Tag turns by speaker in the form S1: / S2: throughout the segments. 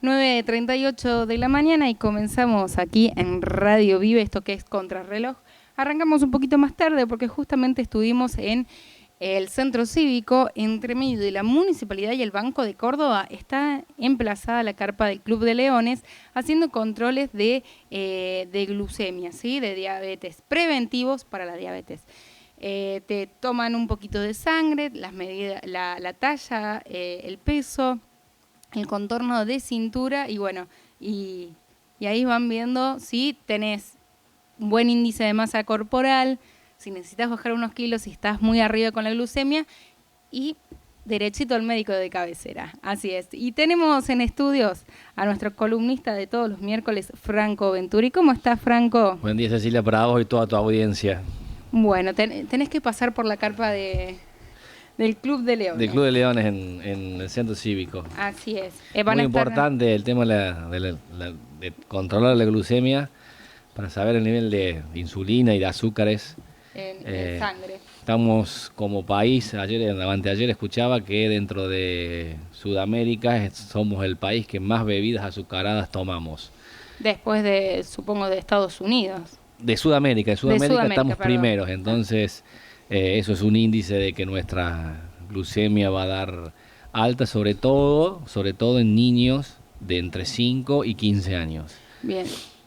S1: 9:38 de la mañana y comenzamos aquí en Radio Vive, esto que es Contrarreloj. Arrancamos un poquito más tarde porque justamente estuvimos en el Centro Cívico, entre medio de la Municipalidad y el Banco de Córdoba. Está emplazada la carpa del Club de Leones haciendo controles de glucemia, ¿sí? De diabetes, preventivos para la diabetes. Te toman un poquito de sangre, las medidas, la talla, el peso, el contorno de cintura y bueno, y ahí van viendo si tenés un buen índice de masa corporal, si necesitas bajar unos kilos, si estás muy arriba con la glucemia y derechito al médico de cabecera. Así es. Y tenemos en estudios a nuestro columnista de todos los miércoles, Franco Venturi. ¿Cómo estás, Franco?
S2: Buen día, Cecilia, para vos y toda tu audiencia.
S1: Bueno, tenés que pasar por la carpa del Club de Leones.
S2: Del Club de Leones en el Centro Cívico.
S1: Así es.
S2: Muy importante el tema de controlar la glucemia para saber el nivel de insulina y de azúcares
S1: en sangre.
S2: Estamos como país, anteayer escuchaba que dentro de Sudamérica somos el país que más bebidas azucaradas tomamos.
S1: Después de, supongo, de Estados Unidos.
S2: De Sudamérica estamos
S1: perdón.
S2: primeros, entonces eso es un índice de que nuestra glucemia va a dar alta, sobre todo en niños de entre 5 y 15 años.
S1: Bien.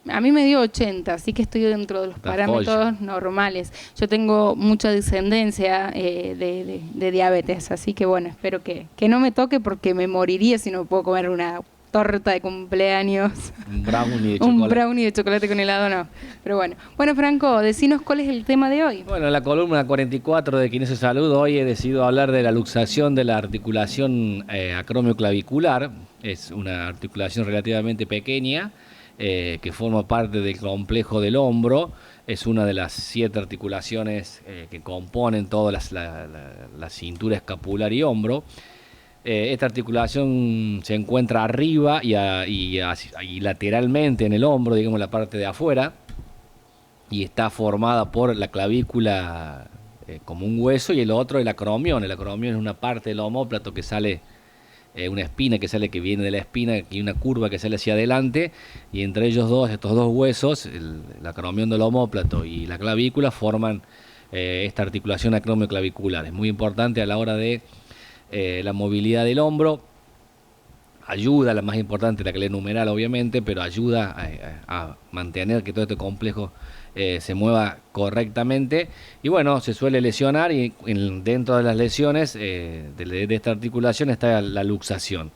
S1: A mí me dio 80, así que estoy dentro de los parámetros normales. Yo tengo mucha descendencia de diabetes, así que bueno, espero que no me toque porque me moriría si no puedo comer una torta de cumpleaños.
S2: Un brownie de chocolate.
S1: Un brownie de chocolate con helado, no. Pero bueno. Bueno, Franco, decinos cuál es el tema de hoy.
S2: Bueno, en la columna 44 de Kinesio Salud, hoy he decidido hablar de la luxación de la articulación acromioclavicular. Es una articulación relativamente pequeña, que forma parte del complejo del hombro. Es una de las 7 articulaciones que componen toda la cintura escapular y hombro. Esta articulación se encuentra arriba y lateralmente en el hombro, digamos la parte de afuera, y está formada por la clavícula como un hueso y el otro el acromión. El acromión es una parte del omóplato que sale, una espina que viene de la espina y una curva que sale hacia adelante, y entre ellos estos dos huesos, el acromión del omóplato y la clavícula, forman esta articulación acromioclavicular. Es muy importante a la hora de la movilidad del hombro. Ayuda, la más importante, la que le numeral obviamente, pero ayuda a mantener que todo este complejo se mueva correctamente. Y bueno, se suele lesionar y dentro de las lesiones de esta articulación está la luxación.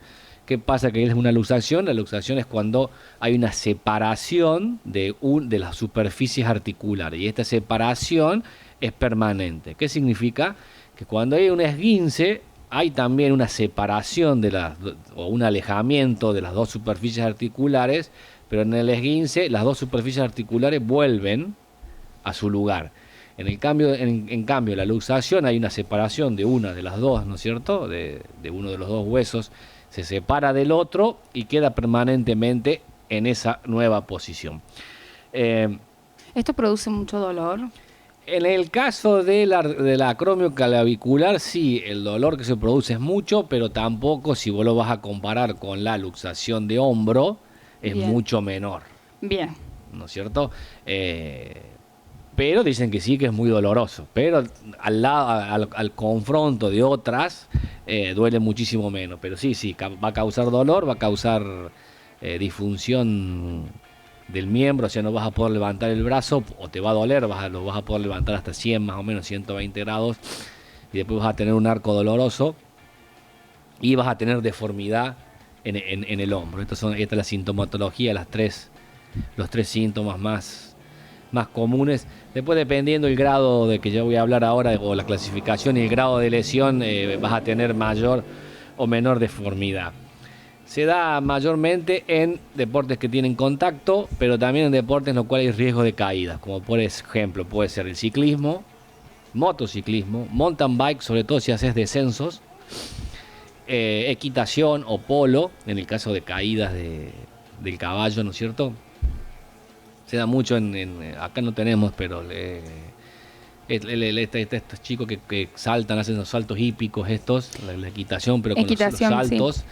S2: ¿Qué pasa que es una luxación? La luxación es cuando hay una separación de las superficies articulares y esta separación es permanente. ¿Qué significa? Que cuando hay un esguince hay también una separación o un alejamiento de las dos superficies articulares, pero en el esguince las dos superficies articulares vuelven a su lugar. En cambio, la luxación hay una separación de una de las dos, ¿no es cierto? De uno de los dos huesos, se separa del otro y queda permanentemente en esa nueva posición.
S1: ¿Esto produce mucho dolor?
S2: En el caso de la acromioclavicular, sí, el dolor que se produce es mucho, pero tampoco, si vos lo vas a comparar con la luxación de hombro, es mucho menor.
S1: Bien.
S2: ¿No es cierto? Pero dicen que sí, que es muy doloroso. Pero al confronto de otras, duele muchísimo menos. Pero sí, va a causar dolor, va a causar disfunción del miembro, o sea, no vas a poder levantar el brazo o te va a doler, lo vas a poder levantar hasta 100 más o menos, 120 grados, y después vas a tener un arco doloroso y vas a tener deformidad en el hombro. Esta es la sintomatología, los tres síntomas más comunes. Después, dependiendo el grado de que yo voy a hablar ahora, o la clasificación y el grado de lesión, vas a tener mayor o menor deformidad. Se da mayormente en deportes que tienen contacto, pero también en deportes en los cuales hay riesgo de caídas, como por ejemplo puede ser el ciclismo, motociclismo, mountain bike, sobre todo si haces descensos, equitación o polo, en el caso de caídas del caballo, ¿no es cierto? Se da mucho acá no tenemos, pero estos chicos que saltan, hacen los saltos hípicos la equitación, pero con los saltos. Sí.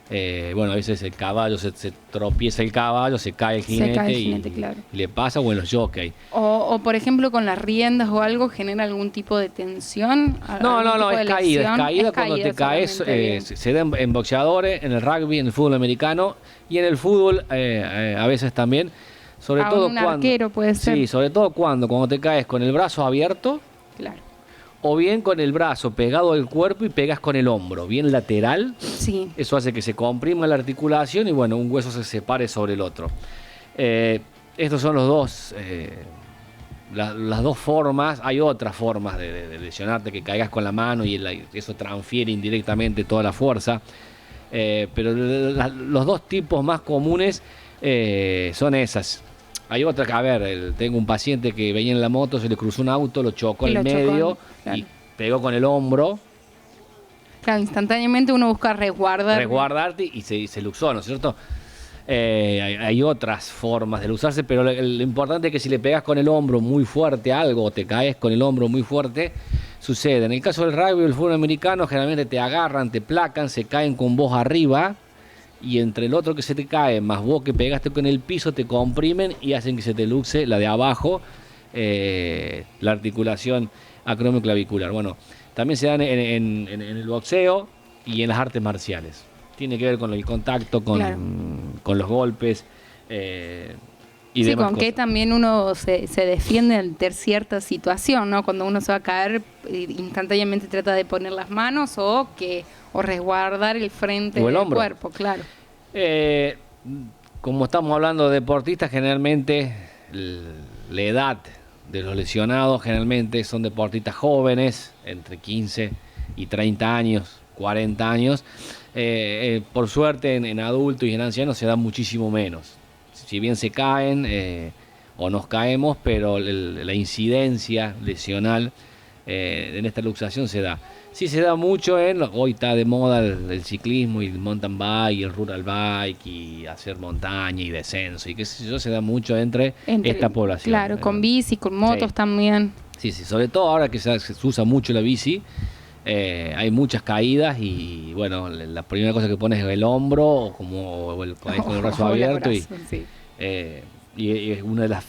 S2: Bueno, a veces el caballo se tropieza el caballo, se cae el jinete,
S1: claro.
S2: y le pasa, o en los jockey.
S1: O, por ejemplo, con las riendas o algo, ¿genera algún tipo de tensión?
S2: No, es caída cuando te caes. Se da en boxeadores, en el rugby, en el fútbol americano y en el fútbol a veces también. Sobre todo
S1: un
S2: cuando,
S1: arquero puede ser.
S2: Sí, sobre todo cuando te caes con el brazo abierto.
S1: Claro.
S2: O bien con el brazo pegado al cuerpo y pegas con el hombro, bien lateral.
S1: Sí.
S2: Eso hace que se comprima la articulación y bueno, un hueso se separe sobre el otro. Estos son los dos, las dos formas. Hay otras formas de lesionarte, que caigas con la mano y eso transfiere indirectamente toda la fuerza. Pero los dos tipos más comunes son esas. Hay otra que, a ver, tengo un paciente que venía en la moto, se le cruzó un auto, lo chocó en medio, claro, y pegó con el hombro.
S1: Claro, instantáneamente uno busca
S2: resguardarte y se luxó, ¿no es cierto? Hay otras formas de luxarse, pero lo importante es que si le pegas con el hombro muy fuerte a algo o te caes con el hombro muy fuerte, sucede. En el caso del rugby o el fútbol americano, generalmente te agarran, te placan, se caen con vos arriba, y entre el otro que se te cae, más vos que pegaste con el piso, te comprimen y hacen que se te luxe la de abajo, la articulación acromioclavicular. Bueno, también se dan en el boxeo y en las artes marciales. Tiene que ver con el contacto, con los golpes y demás
S1: con
S2: cosas.
S1: que también uno se defiende ante cierta situación, ¿no? Cuando uno se va a caer, instantáneamente trata de poner las manos o resguardar el frente del cuerpo, claro.
S2: Como estamos hablando de deportistas, generalmente la edad de los lesionados generalmente son deportistas jóvenes, entre 15 y 30 años, 40 años. Por suerte en adultos y en ancianos se da muchísimo menos. Si bien se caen o nos caemos, pero la incidencia lesional en esta luxación se da. Sí se da mucho hoy está de moda el ciclismo y el mountain bike y el rural bike y hacer montaña y descenso y qué sé yo, se da mucho entre esta población.
S1: Claro, con bici, con motos también.
S2: Sí, sobre todo ahora que se usa mucho la bici, hay muchas caídas y bueno, la primera cosa que pones es el hombro con el brazo abierto y es una de las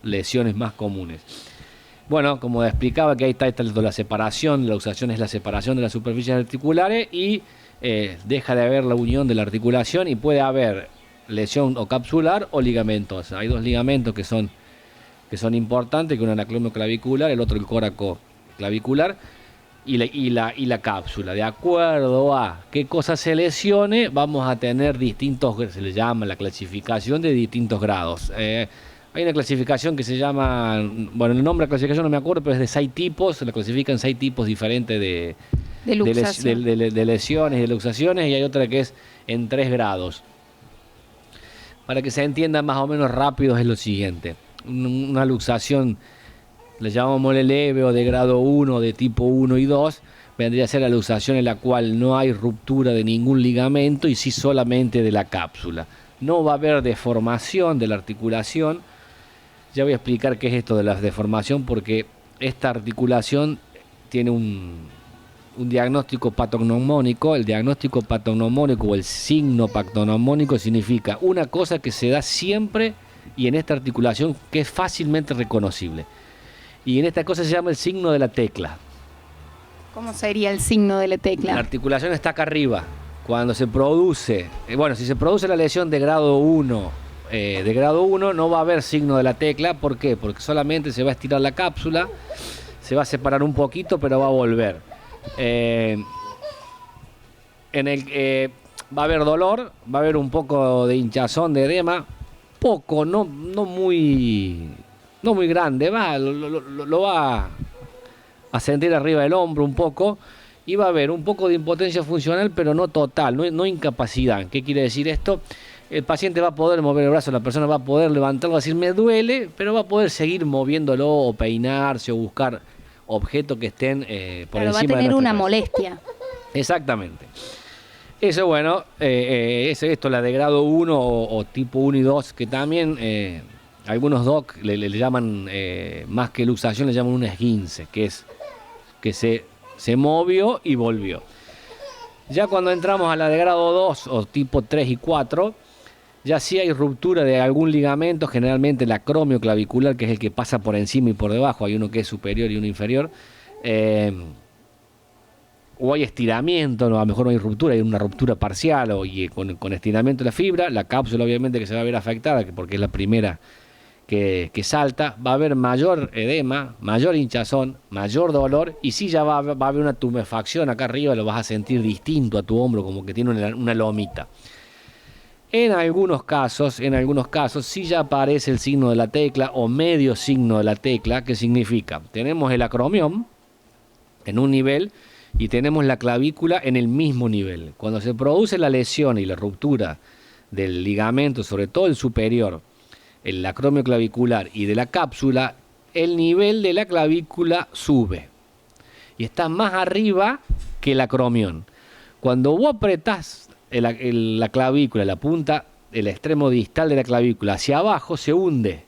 S2: lesiones más comunes. Bueno, como explicaba, que ahí está la separación, la luxación es la separación de las superficies articulares y deja de haber la unión de la articulación y puede haber lesión o capsular o ligamentos. Hay dos ligamentos que son importantes, que uno es el acromioclavicular, el otro el coracoclavicular y la cápsula. De acuerdo a qué cosa se lesione, vamos a tener distintos, se le llama la clasificación de distintos grados. Hay una clasificación que se llama, bueno, el nombre de la clasificación no me acuerdo, pero es de 6 tipos, se la clasifican 6 tipos diferentes de lesiones y de luxaciones, y hay otra que es en 3 grados. Para que se entienda más o menos rápido es lo siguiente: una luxación, le llamamos leve o de grado 1, de tipo 1 y 2, vendría a ser la luxación en la cual no hay ruptura de ningún ligamento y sí solamente de la cápsula. No va a haber deformación de la articulación. Ya voy a explicar qué es esto de la deformación, porque esta articulación tiene un diagnóstico patognomónico. El diagnóstico patognomónico o el signo patognomónico significa una cosa que se da siempre y en esta articulación que es fácilmente reconocible. Y en esta cosa se llama el signo de la tecla.
S1: ¿Cómo sería el signo de la tecla?
S2: La articulación está acá arriba. Cuando se produce, si se produce la lesión de grado 1, no va a haber signo de la tecla. ¿Por qué? Porque solamente se va a estirar la cápsula, se va a separar un poquito, pero va a volver. Va a haber dolor, va a haber un poco de hinchazón, de edema, poco, no muy grande, lo va a sentir arriba del hombro un poco. Y va a haber un poco de impotencia funcional, pero no total, no incapacidad. ¿Qué quiere decir esto? El paciente va a poder mover el brazo, la persona va a poder levantarlo, decir me duele, pero va a poder seguir moviéndolo o peinarse o buscar objetos que estén por encima de la
S1: va a tener una molestia.
S2: Exactamente. Eso, bueno, es esto, la de grado 1 o tipo 1 y 2, que también algunos doc le llaman, más que luxación, le llaman un esguince, que es que se movió y volvió. Ya cuando entramos a la de grado 2 o tipo 3 y 4, ya sí hay ruptura de algún ligamento, generalmente el acromio clavicular, que es el que pasa por encima y por debajo, hay uno que es superior y uno inferior, o hay estiramiento, ¿no? A lo mejor no hay ruptura, hay una ruptura parcial, con estiramiento de la fibra, la cápsula obviamente que se va a ver afectada, porque es la primera que salta, va a haber mayor edema, mayor hinchazón, mayor dolor, y sí ya va a haber una tumefacción acá arriba, lo vas a sentir distinto a tu hombro, como que tiene una lomita. En algunos casos, sí ya aparece el signo de la tecla o medio signo de la tecla, que significa, tenemos el acromión en un nivel y tenemos la clavícula en el mismo nivel. Cuando se produce la lesión y la ruptura del ligamento, sobre todo el superior, el acromio clavicular y de la cápsula, el nivel de la clavícula sube y está más arriba que el acromión. Cuando vos apretás la clavícula, la punta, el extremo distal de la clavícula hacia abajo, se hunde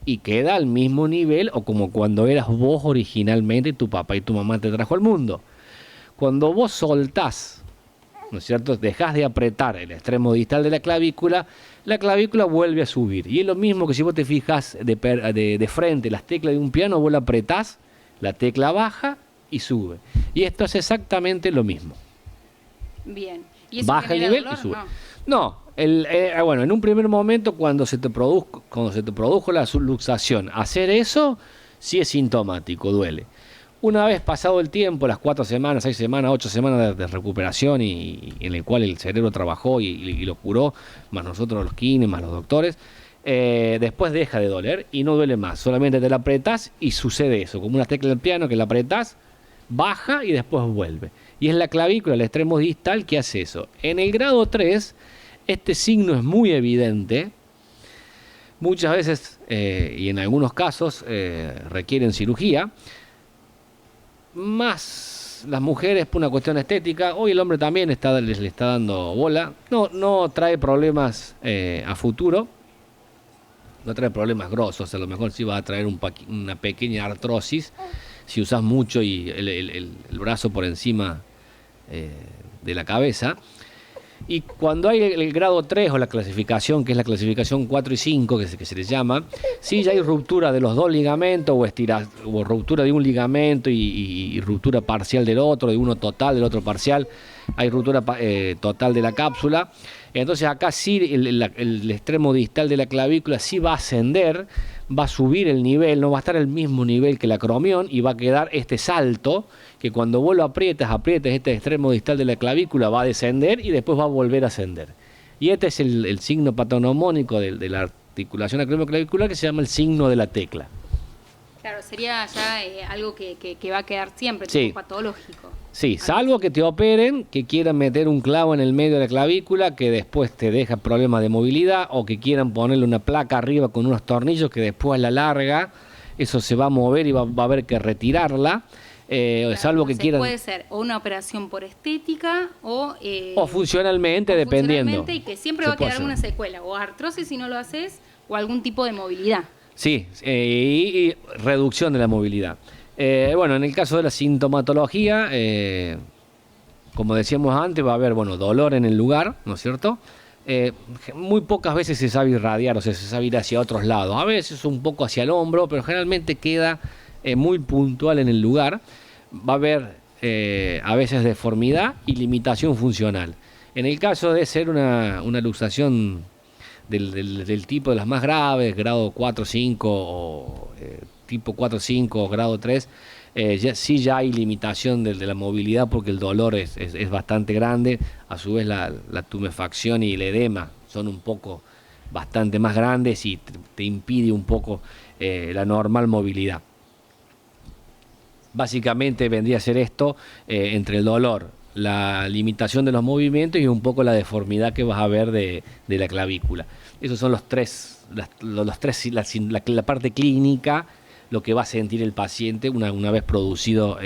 S2: y queda al mismo nivel o como cuando eras vos originalmente, tu papá y tu mamá te trajo al mundo. Cuando vos soltás, ¿no es cierto?, dejás de apretar el extremo distal de la clavícula vuelve a subir. Y es lo mismo que si vos te fijas de frente las teclas de un piano, vos la apretás, la tecla baja y sube. Y esto es exactamente lo mismo.
S1: Bien. ¿Y eso
S2: baja el nivel dolor? Y sube. No, bueno, en un primer momento cuando se te produjo la subluxación, hacer eso sí es sintomático, duele. Una vez pasado el tiempo, las 4 semanas, 6 semanas, 8 semanas de recuperación y en el cual el cerebro trabajó y lo curó, más nosotros los kines, más los doctores, después deja de doler y no duele más. Solamente te la apretás y sucede eso, como una tecla del piano que la apretás, baja y después vuelve. Y es la clavícula, el extremo distal, que hace eso. En el grado 3, este signo es muy evidente. Muchas veces, y en algunos casos, requieren cirugía. Más las mujeres por una cuestión estética. Hoy el hombre también le está dando bola. No trae problemas a futuro. No trae problemas grosos. A lo mejor sí va a traer una pequeña artrosis si usas mucho y el brazo por encima de la cabeza. Y cuando hay el grado 3 o la clasificación, que es la clasificación 4 y 5, que se les llama, sí ya hay ruptura de los dos ligamentos o ruptura de un ligamento y ruptura parcial del otro, de uno total, del otro parcial, hay ruptura total de la cápsula. Entonces acá sí el extremo distal de la clavícula sí va a ascender, va a subir el nivel, no va a estar al mismo nivel que el acromión y va a quedar este salto que cuando vos lo aprietas este extremo distal de la clavícula va a descender y después va a volver a ascender. Y este es el signo patognomónico de la articulación acromioclavicular, que se llama el signo de la tecla.
S1: Claro, sería ya algo que va a quedar siempre,
S2: sí,
S1: tipo patológico.
S2: Sí, salvo que te operen, que quieran meter un clavo en el medio de la clavícula, que después te deja problemas de movilidad, o que quieran ponerle una placa arriba con unos tornillos que después a la larga eso se va a mover y va a haber que retirarla. Claro,
S1: salvo que quieran. Puede ser o una operación por estética o
S2: funcionalmente, dependiendo.
S1: Funcionalmente, y que siempre va a quedar una secuela, o artrosis si no lo haces, o algún tipo de movilidad.
S2: Sí, y reducción de la movilidad. Bueno, en el caso de la sintomatología, como decíamos antes, va a haber dolor en el lugar, ¿no es cierto? Muy pocas veces se sabe irradiar, o sea, se sabe ir hacia otros lados. A veces un poco hacia el hombro, pero generalmente queda muy puntual en el lugar. Va a haber a veces deformidad y limitación funcional. En el caso de ser una luxación del tipo de las más graves, grado 4, 5 o tipo 4, 5 o grado 3, ya hay limitación de la movilidad porque el dolor es bastante grande. A su vez la tumefacción y el edema son bastante más grandes y te impide un poco la normal movilidad. Básicamente vendría a ser esto, entre el dolor, la limitación de los movimientos y un poco la deformidad que vas a ver de la clavícula. Esos son los tres, la parte clínica, lo que va a sentir el paciente una vez producido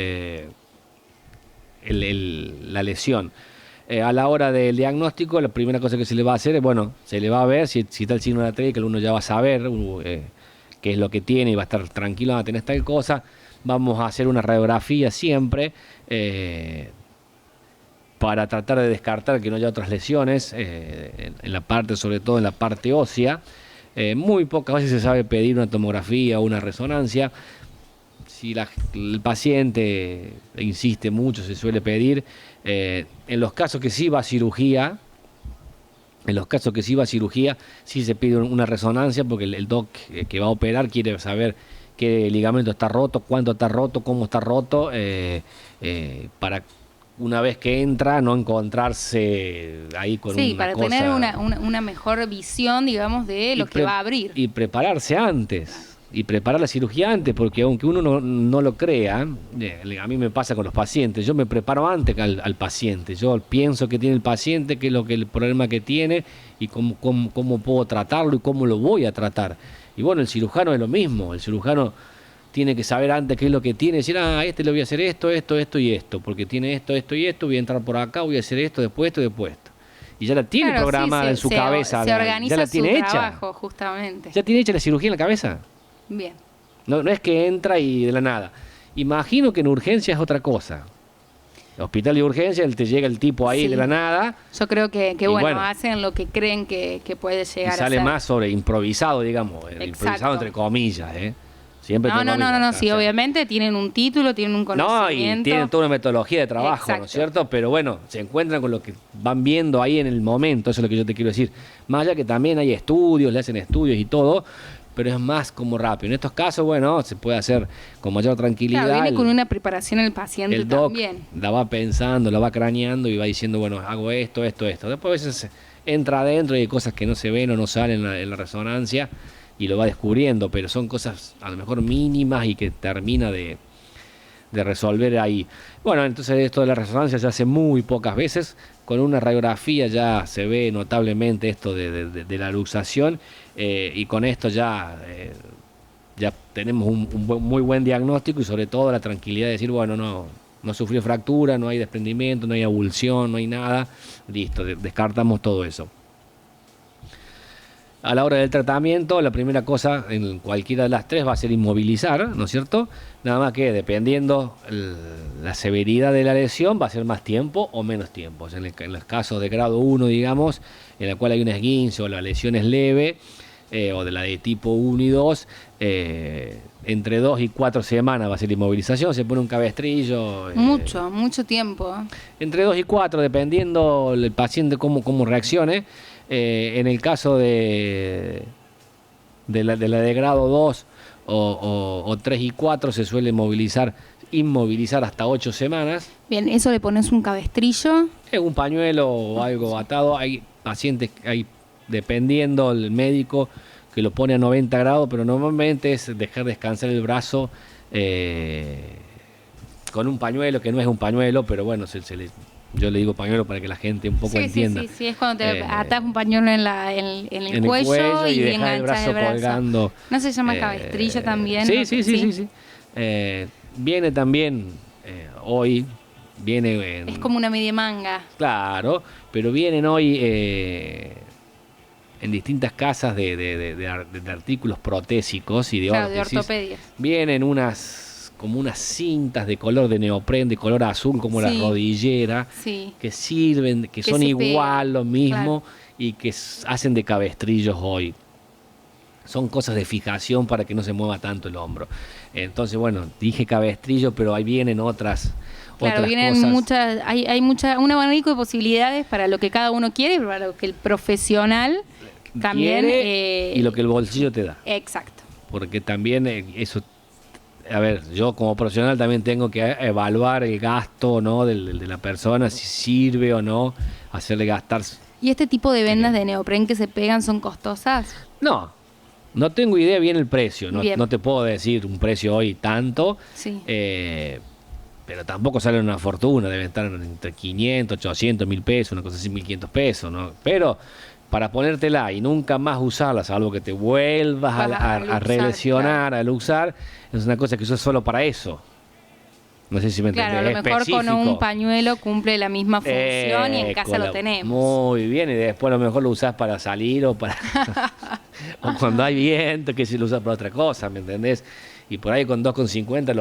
S2: la lesión. A la hora del diagnóstico, la primera cosa que se le va a hacer es, se le va a ver si está el signo de la tecla, que uno ya va a saber qué es lo que tiene y va a estar tranquilo, va a tener tal cosa. Vamos a hacer una radiografía siempre, para tratar de descartar que no haya otras lesiones en la parte, sobre todo en la parte ósea. Muy pocas veces se sabe pedir una tomografía o una resonancia. Si el paciente insiste mucho, se suele pedir. En los casos que sí va a cirugía, sí se pide una resonancia, porque el doc que va a operar quiere saber qué ligamento está roto, cuánto está roto, cómo está roto, para una vez que entra no encontrarse ahí con una cosa. Sí,
S1: para tener una mejor visión, digamos, de lo que va a abrir.
S2: Y prepararse antes. Y preparar la cirugía antes, porque aunque uno no lo crea, a mí me pasa con los pacientes, yo me preparo antes al paciente, yo pienso que tiene el paciente, qué es el problema que tiene y cómo puedo tratarlo y cómo lo voy a tratar. Y bueno, el cirujano es lo mismo, el cirujano tiene que saber antes qué es lo que tiene, decir, a este le voy a hacer esto y esto, porque tiene esto y esto, voy a entrar por acá, voy a hacer esto, después esto. Y ya la tiene programada en su cabeza,
S1: se organiza,
S2: ya la tiene
S1: su trabajo, justamente.
S2: ¿Ya tiene hecha la cirugía en la cabeza?
S1: Bien.
S2: No es que entra y de la nada. Imagino que en urgencia es otra cosa. Hospital de urgencia, te llega el tipo ahí de la nada.
S1: Yo creo que bueno, hacen lo que creen que puede llegar a ser.
S2: Sale más sobre improvisado, digamos. Improvisado entre comillas, Siempre
S1: no, sí, obviamente tienen un título, tienen un conocimiento.
S2: No, y tienen toda una metodología de trabajo, ¿no es cierto? Pero bueno, se encuentran con lo que van viendo ahí en el momento, eso es lo que yo te quiero decir. Más allá que también hay estudios, le hacen estudios y todo, pero es más como rápido. En estos casos, bueno, se puede hacer con mayor tranquilidad.
S1: Claro, viene con una preparación el paciente
S2: el doc
S1: también.
S2: La va pensando, la va craneando y va diciendo, bueno, hago esto. Después a veces entra adentro y hay cosas que no se ven o no salen en la resonancia y lo va descubriendo, pero son cosas a lo mejor mínimas y que termina de resolver ahí. Bueno, entonces esto de la resonancia se hace muy pocas veces. Con una radiografía ya se ve notablemente esto de la luxación, y con esto ya tenemos un muy buen diagnóstico y sobre todo la tranquilidad de decir, bueno, no sufrió fractura, no hay desprendimiento, no hay abulsión, no hay nada, listo, descartamos todo eso. A la hora del tratamiento, la primera cosa en cualquiera de las tres va a ser inmovilizar, ¿no es cierto? Nada más que dependiendo la severidad de la lesión va a ser más tiempo o menos tiempo. En los casos de grado 1, digamos, en la cual hay un esguince o la lesión es leve, o de la de tipo 1 y 2, entre 2 y 4 semanas va a ser la inmovilización, se pone un cabestrillo.
S1: Mucho tiempo.
S2: Entre 2 y 4, dependiendo el paciente cómo reaccione. En el caso de la de grado 2 o 3 y 4 se suele inmovilizar hasta 8 semanas.
S1: Bien, ¿eso le pones un cabestrillo?
S2: Es un pañuelo o algo atado. Hay pacientes, dependiendo el médico, que lo pone a 90 grados, pero normalmente es dejar descansar el brazo con un pañuelo, que no es un pañuelo, pero bueno, yo le digo pañuelo para que la gente un poco entienda.
S1: Sí, es cuando te atas un pañuelo en el cuello y enganchas el brazo
S2: colgando.
S1: ¿No se llama cabestrillo también?
S2: Sí. Viene también hoy,
S1: es como una media manga.
S2: Claro, pero vienen hoy en distintas casas de artículos protésicos y de
S1: ortopedia.
S2: Vienen como unas cintas de color de neopren, de color azul, como la rodillera, que sirven, que son igual lo mismo, y que hacen de cabestrillos hoy. Son cosas de fijación para que no se mueva tanto el hombro. Entonces, bueno, dije cabestrillo, pero ahí vienen otras
S1: vienen
S2: cosas.
S1: Hay un abanico de posibilidades para lo que cada uno quiere, para lo que el profesional también
S2: quiere, y lo que el bolsillo te da.
S1: Exacto.
S2: Porque también eso. A ver, yo como profesional también tengo que evaluar el gasto, ¿no? de la persona, si sirve o no, hacerle gastar.
S1: ¿Y este tipo de vendas de neopren que se pegan son costosas?
S2: No tengo idea bien el precio, no te puedo decir un precio hoy tanto, pero tampoco salen una fortuna, deben estar entre 500, 800, 1000 pesos, una cosa así, 1500 pesos, ¿no? Pero para ponértela y nunca más usarla, salvo que te vuelvas a relesionar, a luxar, es una cosa que uso solo para eso. No sé si me entendés.
S1: Claro, a lo mejor con un pañuelo cumple la misma función y en casa lo tenemos.
S2: Muy bien, y después a lo mejor lo usás para salir o para o cuando hay viento, que si lo usas para otra cosa, ¿me entendés? Y por ahí con 2,50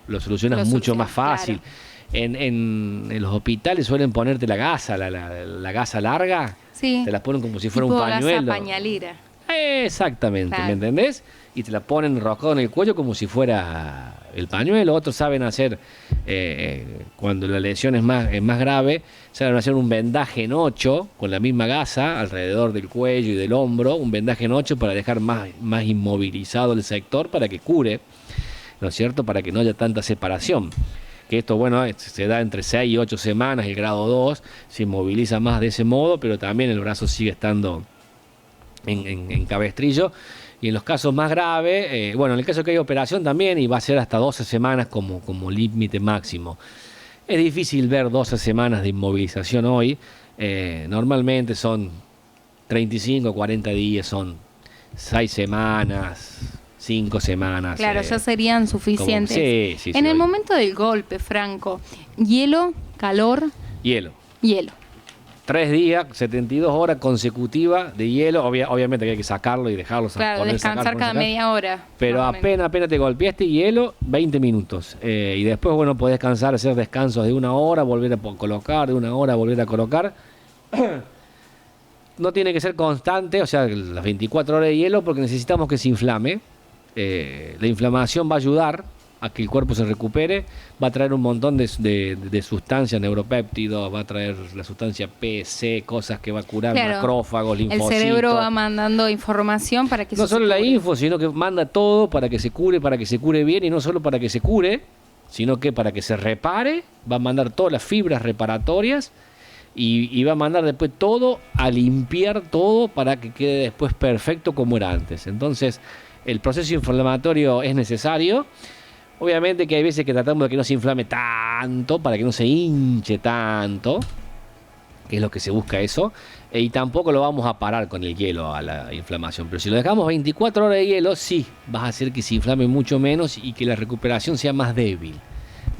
S2: lo solucionas mucho más fácil. Claro. en los hospitales suelen ponerte la gasa, la gasa larga.
S1: Sí.
S2: Te la ponen como si fuera
S1: tipo
S2: un pañuelo.
S1: gasa pañalera.
S2: Exactamente,
S1: Claro.
S2: ¿me entendés? Y te la ponen enroscado en el cuello como si fuera el pañuelo. Otros saben hacer, cuando la lesión es más grave, saben hacer un vendaje en 8 con la misma gasa alrededor del cuello y del hombro, un vendaje en 8 para dejar más inmovilizado el sector para que cure, ¿no es cierto? Para que no haya tanta separación. Que esto, bueno, se da entre 6 y 8 semanas, el grado 2 se inmoviliza más de ese modo, pero también el brazo sigue estando en cabestrillo. Y en los casos más graves, bueno, en el caso que hay operación también, y va a ser hasta 12 semanas como límite máximo. Es difícil ver 12 semanas de inmovilización hoy. Normalmente son 35, 40 días, son 6 semanas, 5 semanas.
S1: Claro, ya serían suficientes.
S2: Sí,
S1: En el
S2: hoy.
S1: momento del golpe, Franco, hielo, calor,
S2: Hielo.
S1: hielo.
S2: 3 días, 72 horas consecutivas de hielo. Obviamente que hay que sacarlo y dejarlo.
S1: Claro,
S2: poner,
S1: descansar
S2: sacar,
S1: cada
S2: sacar.
S1: media hora.
S2: Pero
S1: más o menos.
S2: apenas te golpeaste hielo, 20 minutos. Y después, bueno, podés descansar, hacer descansos de 1 hora, volver a colocar, de 1 hora, volver a colocar. No tiene que ser constante, o sea, las 24 horas de hielo, porque necesitamos que se inflame. La inflamación va a ayudar a que el cuerpo se recupere, va a traer un montón de sustancias, neuropéptidos, va a traer la sustancia P, C, cosas que va a curar,
S1: Claro,
S2: macrófagos,
S1: el
S2: linfocitos.
S1: cerebro va mandando información para que
S2: No
S1: eso
S2: solo
S1: se
S2: la
S1: cure.
S2: info, sino que manda todo para que se cure bien, y no solo para que se cure, sino que para que se repare, va a mandar todas las fibras reparatorias y va a mandar después todo a limpiar todo para que quede después perfecto como era antes. Entonces, el proceso inflamatorio es necesario. Obviamente que hay veces que tratamos de que no se inflame tanto, para que no se hinche tanto, que es lo que se busca eso, y tampoco lo vamos a parar con el hielo a la inflamación. Pero si lo dejamos 24 horas de hielo, sí, vas a hacer que se inflame mucho menos y que la recuperación sea más débil,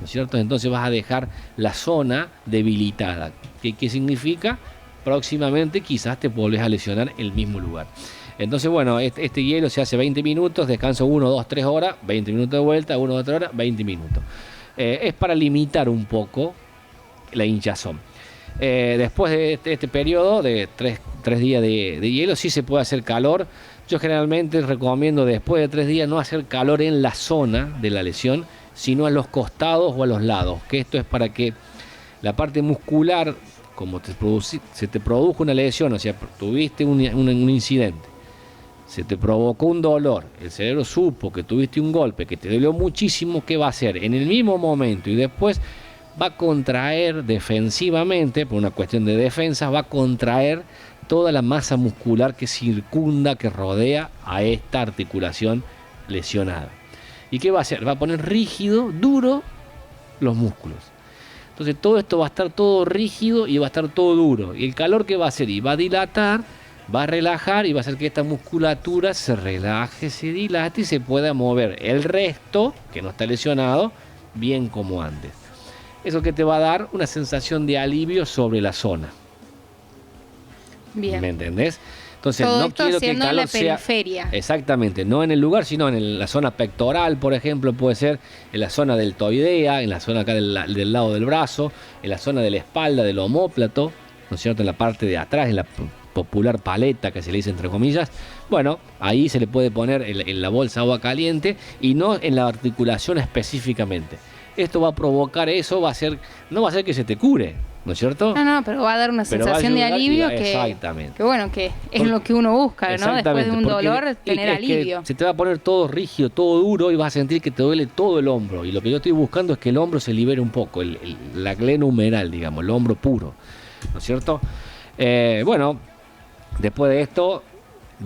S2: ¿no es cierto? Entonces vas a dejar la zona debilitada. ¿Qué significa? Próximamente quizás te volvés a lesionar el mismo lugar. Entonces, bueno, este hielo se hace 20 minutos, descanso 1, 2, 3 horas, 20 minutos de vuelta, 1, 2, 3 horas, 20 minutos. Es para limitar un poco la hinchazón. Después de este periodo de 3 días de hielo, sí se puede hacer calor. Yo generalmente recomiendo después de 3 días no hacer calor en la zona de la lesión, sino a los costados o a los lados, que esto es para que la parte muscular, como se te produjo una lesión, o sea, tuviste un incidente, se te provocó un dolor, el cerebro supo que tuviste un golpe, que te dolió muchísimo, ¿qué va a hacer? En el mismo momento y después va a contraer defensivamente, por una cuestión de defensa, va a contraer toda la masa muscular que circunda, que rodea a esta articulación lesionada. ¿Y qué va a hacer? Va a poner rígido, duro, los músculos. Entonces todo esto va a estar todo rígido y va a estar todo duro. Y el calor que va a hacer, y va a dilatar, va a relajar y va a hacer que esta musculatura se relaje, se dilate y se pueda mover el resto, que no está lesionado, bien como antes. Eso que te va a dar una sensación de alivio sobre la zona.
S1: Bien.
S2: ¿Me entendés? Entonces
S1: Todo
S2: no
S1: esto
S2: quiero que el
S1: haciendo en
S2: calor
S1: la periferia.
S2: sea exactamente, no en el lugar, sino en la zona pectoral, por ejemplo, puede ser en la zona deltoidea, en la zona acá del lado del brazo, en la zona de la espalda, del omóplato, ¿no es cierto? En la parte de atrás, en la popular paleta que se le dice entre comillas. Bueno, ahí se le puede poner en la bolsa agua caliente y no en la articulación específicamente. Esto va a provocar eso, no va a hacer que se te cure, ¿no es cierto?
S1: No, pero va a dar una
S2: Pero va a
S1: sensación de
S2: ayudar
S1: alivio
S2: exactamente.
S1: que bueno, que es lo que uno busca, ¿no? Después de un
S2: porque
S1: dolor, tener
S2: es que
S1: alivio.
S2: se te va a poner todo rígido, todo duro y vas a sentir que te duele todo el hombro. Y lo que yo estoy buscando es que el hombro se libere un poco, la glena humeral, digamos, el hombro puro, ¿no es cierto? Bueno, después de esto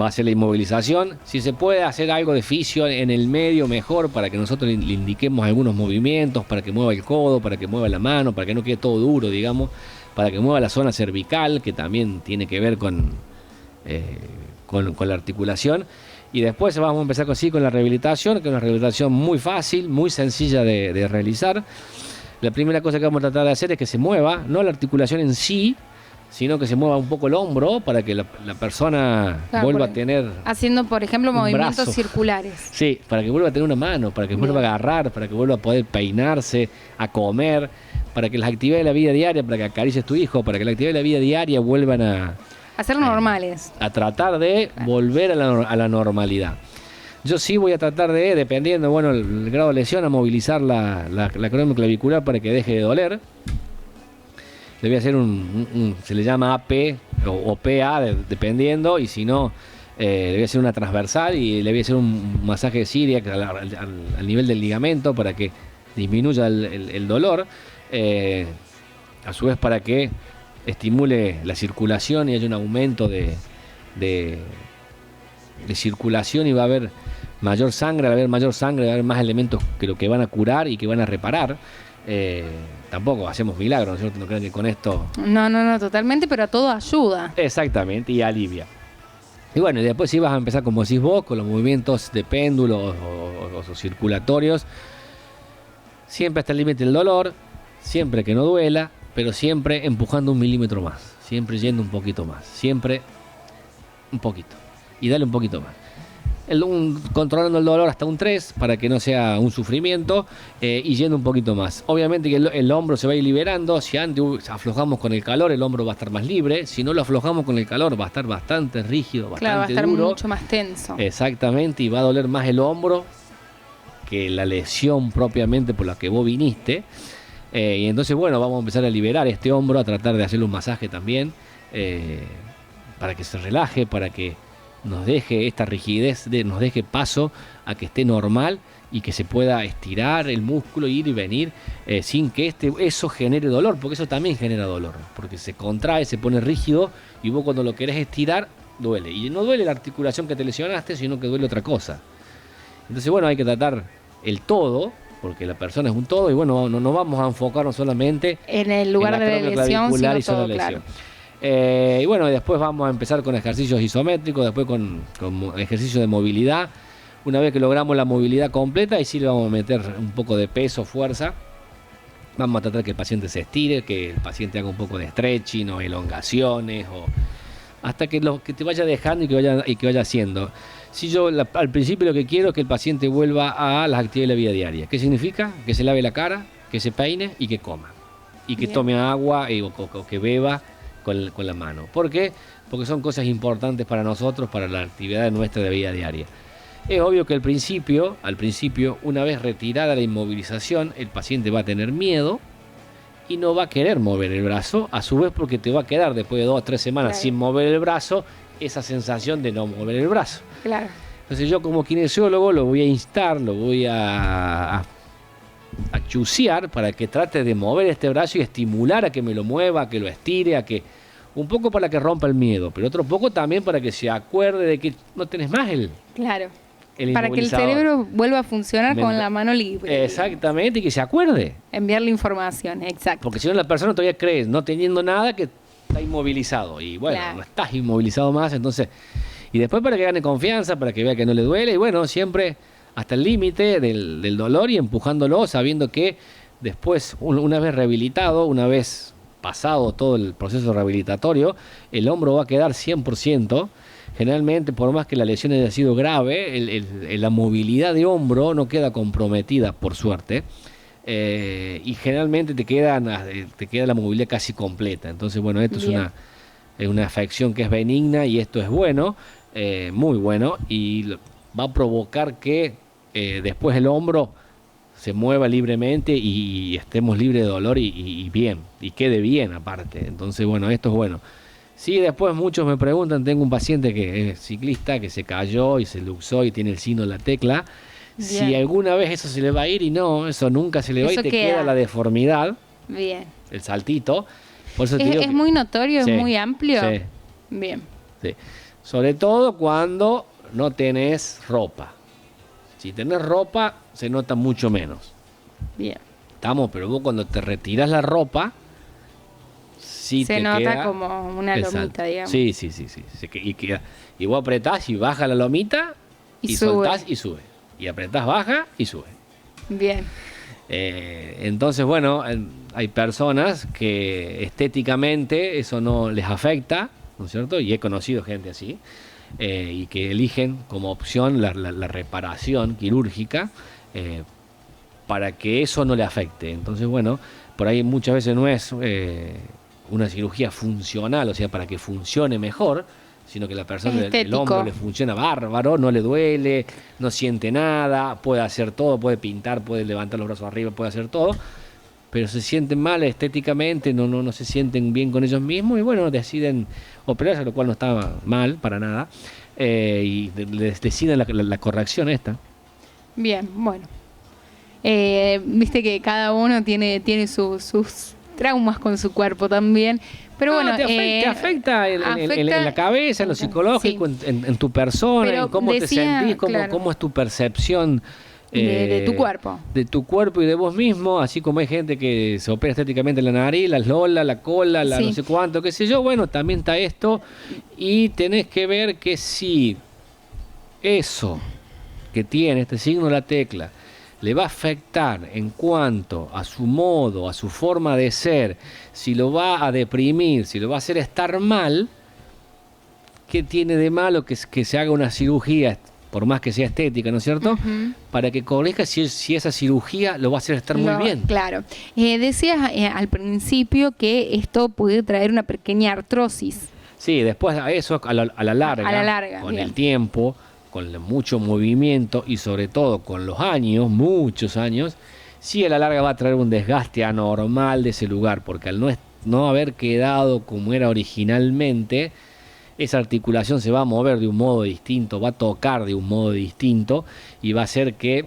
S2: va a ser la inmovilización. Si se puede hacer algo de fisio en el medio, mejor, para que nosotros le indiquemos algunos movimientos, para que mueva el codo, para que mueva la mano, para que no quede todo duro, digamos, para que mueva la zona cervical, que también tiene que ver con la articulación. Y después vamos a empezar con la rehabilitación, que es una rehabilitación muy fácil, muy sencilla de realizar. La primera cosa que vamos a tratar de hacer es que se mueva, no la articulación en sí, sino que se mueva un poco el hombro para que la persona vuelva a tener...
S1: Haciendo, por ejemplo, movimientos
S2: brazo
S1: circulares.
S2: Sí, para que vuelva a tener una mano, para que vuelva a agarrar, para que vuelva a poder peinarse, a comer, para que las actividades de la vida diaria, para que acaricies a tu hijo, para que las actividades de la vida diaria vuelvan a
S1: ser normales.
S2: A tratar de volver a la normalidad. Yo sí voy a tratar de, dependiendo, bueno, el grado de lesión, a movilizar la acromioclavicular para que deje de doler. Le voy a hacer se le llama AP o PA, dependiendo, y si no, le voy a hacer una transversal y le voy a hacer un masaje de Siria al nivel del ligamento para que disminuya el dolor, a su vez para que estimule la circulación y haya un aumento de circulación, y va a haber mayor sangre. Al haber mayor sangre va a haber más elementos que van a curar y que van a reparar. Tampoco hacemos milagros, ¿no? No crean que con esto...
S1: No, totalmente, pero a todo ayuda.
S2: Exactamente, y alivia. Y bueno, y después sí vas a empezar, como decís vos, con los movimientos de péndulo o circulatorios, siempre hasta el límite del dolor, siempre que no duela, pero siempre empujando 1 milímetro más, siempre yendo un poquito más, siempre un poquito, y dale un poquito más. Controlando el dolor hasta un 3 para que no sea un sufrimiento, y yendo un poquito más. Obviamente que el hombro se va a ir liberando. Si antes aflojamos con el calor, el hombro va a estar más libre. Si no lo aflojamos con el calor, va a estar bastante rígido, bastante duro.
S1: Claro, va a estar mucho más tenso.
S2: Exactamente, y va a doler más el hombro que la lesión propiamente por la que vos viniste. Y entonces, bueno, vamos a empezar a liberar este hombro, a tratar de hacerle un masaje también, para que se relaje, para que nos deje esta rigidez, nos deje paso a que esté normal y que se pueda estirar el músculo, ir y venir, sin que eso genere dolor, porque eso también genera dolor, porque se contrae, se pone rígido, y vos cuando lo querés estirar, duele. Y no duele la articulación que te lesionaste, sino que duele otra cosa. Entonces, bueno, hay que tratar el todo, porque la persona es un todo, y bueno, no vamos a enfocarnos solamente
S1: en el lugar de la lesión, sino todo, claro.
S2: Y bueno, después vamos a empezar con ejercicios isométricos, después con ejercicios de movilidad. Una vez que logramos la movilidad completa, y sí le vamos a meter un poco de peso, fuerza. Vamos a tratar que el paciente se estire, que el paciente haga un poco de stretching o elongaciones, hasta que te vaya dejando y que vaya haciendo. Si yo al principio lo que quiero es que el paciente vuelva a las actividades de la vida diaria. ¿Qué significa? Que se lave la cara, que se peine y que coma. Y que tome agua o que beba con la mano. ¿Por qué? Porque son cosas importantes para nosotros, para la actividad nuestra de vida diaria. Es obvio que al principio, una vez retirada la inmovilización, el paciente va a tener miedo y no va a querer mover el brazo, a su vez, porque te va a quedar después de 2 o 3 semanas sin mover el brazo, esa sensación de no mover el brazo.
S1: Claro.
S2: Entonces yo, como kinesiólogo, lo voy a instar, lo voy a chusear para que trate de mover este brazo y estimular a que me lo mueva, a que lo estire, un poco para que rompa el miedo, pero otro poco también para que se acuerde de que no tenés más el
S1: para que el cerebro vuelva a funcionar con la mano libre.
S2: Exactamente, y que se acuerde.
S1: Enviarle información, exacto.
S2: Porque si no, la persona todavía cree, no teniendo nada, que está inmovilizado. Y bueno, no estás inmovilizado más, entonces... Y después para que gane confianza, para que vea que no le duele, y bueno, siempre hasta el límite del dolor, y empujándolo, sabiendo que después, una vez rehabilitado, una vez pasado todo el proceso rehabilitatorio, el hombro va a quedar 100%. Generalmente, por más que la lesión haya sido grave, la movilidad de hombro no queda comprometida, por suerte, y generalmente te queda la movilidad casi completa. Entonces, bueno, esto es una afección que es benigna, y esto es bueno, muy bueno, y va a provocar que después el hombro se mueva libremente y estemos libres de dolor y bien, y quede bien aparte. Entonces, bueno, esto es bueno. Sí, después muchos me preguntan, tengo un paciente que es ciclista, que se cayó y se luxó y tiene el signo de la tecla. Bien. Si alguna vez eso se le va a ir, y no, eso nunca se le va, y te queda la deformidad.
S1: Bien.
S2: El saltito. Por eso
S1: es muy notorio,
S2: sí,
S1: es muy amplio.
S2: Sí.
S1: Bien.
S2: Sí. Sobre todo cuando no tenés ropa. Si tenés ropa, se nota mucho menos.
S1: Bien.
S2: Estamos, pero vos cuando te retiras la ropa, sí
S1: se
S2: te
S1: nota
S2: queda
S1: como una lomita, digamos.
S2: Sí. Y vos apretás y baja la lomita, y soltás y sube. Y apretás, baja y sube.
S1: Bien.
S2: Entonces, bueno, hay personas que estéticamente eso no les afecta, ¿no es cierto? Y he conocido gente así, y que eligen como opción la reparación quirúrgica para que eso no le afecte. Entonces, bueno, por ahí muchas veces no es una cirugía funcional, o sea, para que funcione mejor, sino que la persona, el hombro le funciona bárbaro, no le duele, no siente nada, puede hacer todo, puede pintar, puede levantar los brazos arriba, puede hacer todo, pero se sienten mal estéticamente, no se sienten bien con ellos mismos y bueno, deciden operarse, lo cual no está mal para nada, y deciden la corrección esta.
S1: Bien, bueno. Viste que cada uno tiene sus traumas con su cuerpo también. Pero bueno,
S2: te afecta en la cabeza, en lo psicológico, sí. en tu persona, pero en cómo te sentís, cómo es tu percepción
S1: de tu cuerpo.
S2: De tu cuerpo y de vos mismo, así como hay gente que se opera estéticamente la nariz, la lola, la cola, la no sé cuánto, qué sé yo, bueno, también está esto y tenés que ver que si eso que tiene este signo de la tecla le va a afectar en cuanto a su modo, a su forma de ser, si lo va a deprimir, si lo va a hacer estar mal, ¿qué tiene de malo que se haga una cirugía, por más que sea estética, ¿no es cierto? Uh-huh. Para que corrija si esa cirugía lo va a hacer estar muy bien.
S1: Claro. Decías al principio que esto puede traer una pequeña artrosis.
S2: Sí, después a eso, a la larga, con bien. El tiempo, con mucho movimiento y sobre todo con los años, muchos años, sí a la larga va a traer un desgaste anormal de ese lugar, porque al no haber quedado como era originalmente, esa articulación se va a mover de un modo distinto, va a tocar de un modo distinto y va a hacer que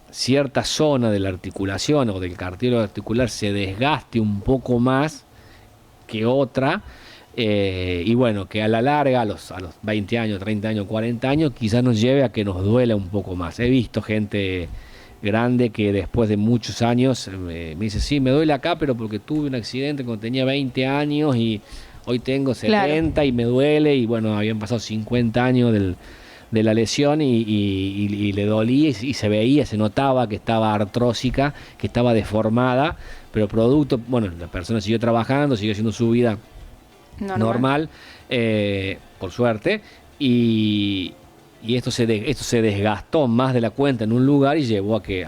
S2: cierta zona de la articulación o del cartílago articular se desgaste un poco más que otra. Y bueno, que a la larga, a los 20 años, 30 años, 40 años, quizás nos lleve a que nos duela un poco más. He visto gente grande que después de muchos años me dice, sí, me duele acá, pero porque tuve un accidente cuando tenía 20 años y hoy tengo 70 claro. Y me duele, y bueno, habían pasado 50 años de la lesión y le dolía y se veía, se notaba que estaba artrósica, que estaba deformada, pero producto, bueno, la persona siguió trabajando, siguió haciendo su vida normal, por suerte, y esto se desgastó más de la cuenta en un lugar y llevó a que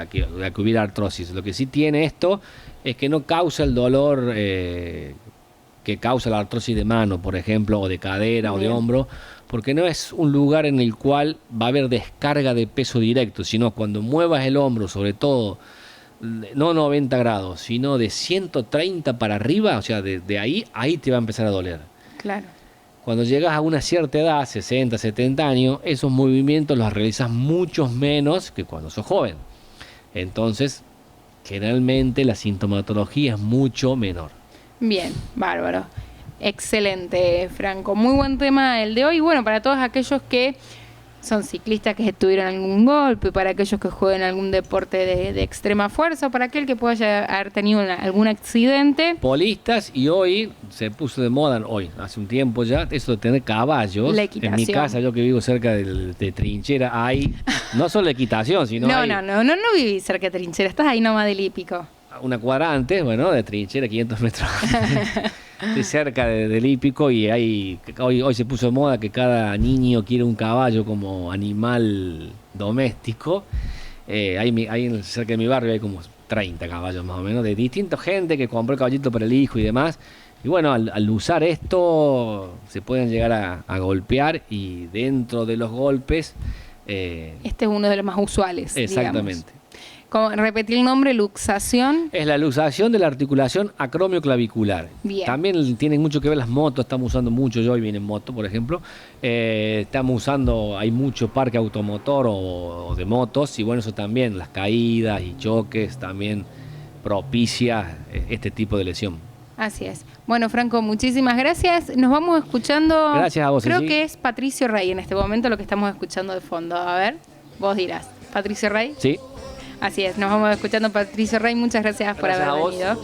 S2: hubiera artrosis. Lo que sí tiene esto es que no causa el dolor que causa la artrosis de mano, por ejemplo, o de cadera o de hombro, porque no es un lugar en el cual va a haber descarga de peso directo, sino cuando muevas el hombro, sobre todo no 90 grados, sino de 130 para arriba, o sea, de ahí te va a empezar a doler.
S1: Claro.
S2: Cuando llegas a una cierta edad, 60, 70 años, esos movimientos los realizas muchos menos que cuando sos joven. Entonces, generalmente la sintomatología es mucho menor.
S1: Bien, bárbaro. Excelente, Franco. Muy buen tema el de hoy. Bueno, para todos aquellos que son ciclistas que tuvieron algún golpe, para aquellos que jueguen algún deporte de extrema fuerza, para aquel que pueda haber tenido algún accidente.
S2: Polistas, y hoy se puso de moda, hace un tiempo ya, eso de tener caballos.
S1: La equitación.
S2: En mi casa, yo que vivo cerca de Trinchera, hay no solo equitación, sino
S1: No viví cerca de Trinchera, estás ahí nomás del hípico.
S2: Una cuadra antes, bueno, de Trinchera, 500 metros. Estoy cerca del hípico y hoy se puso de moda que cada niño quiere un caballo como animal doméstico. Ahí cerca de mi barrio hay como 30 caballos más o menos, de distinta gente que compró el caballito para el hijo y demás. Y bueno, al usar esto se pueden llegar a golpear, y dentro de los golpes...
S1: este es uno de los más usuales.
S2: Exactamente.
S1: Digamos. Repetir el nombre, luxación.
S2: Es la luxación de la articulación acromioclavicular.
S1: Bien.
S2: También tienen mucho que ver las motos, estamos usando mucho, yo hoy vine en moto, por ejemplo. Hay mucho parque automotor o de motos, y bueno, eso también, las caídas y choques también propicia este tipo de lesión.
S1: Así es. Bueno, Franco, muchísimas gracias. Nos vamos escuchando.
S2: Gracias a vos.
S1: Creo que es Patricio Rey en este momento lo que estamos escuchando de fondo. A ver, vos dirás. ¿Patricio Rey?
S2: Sí.
S1: Así es, nos vamos escuchando Patricio Rey. Muchas gracias por haber venido.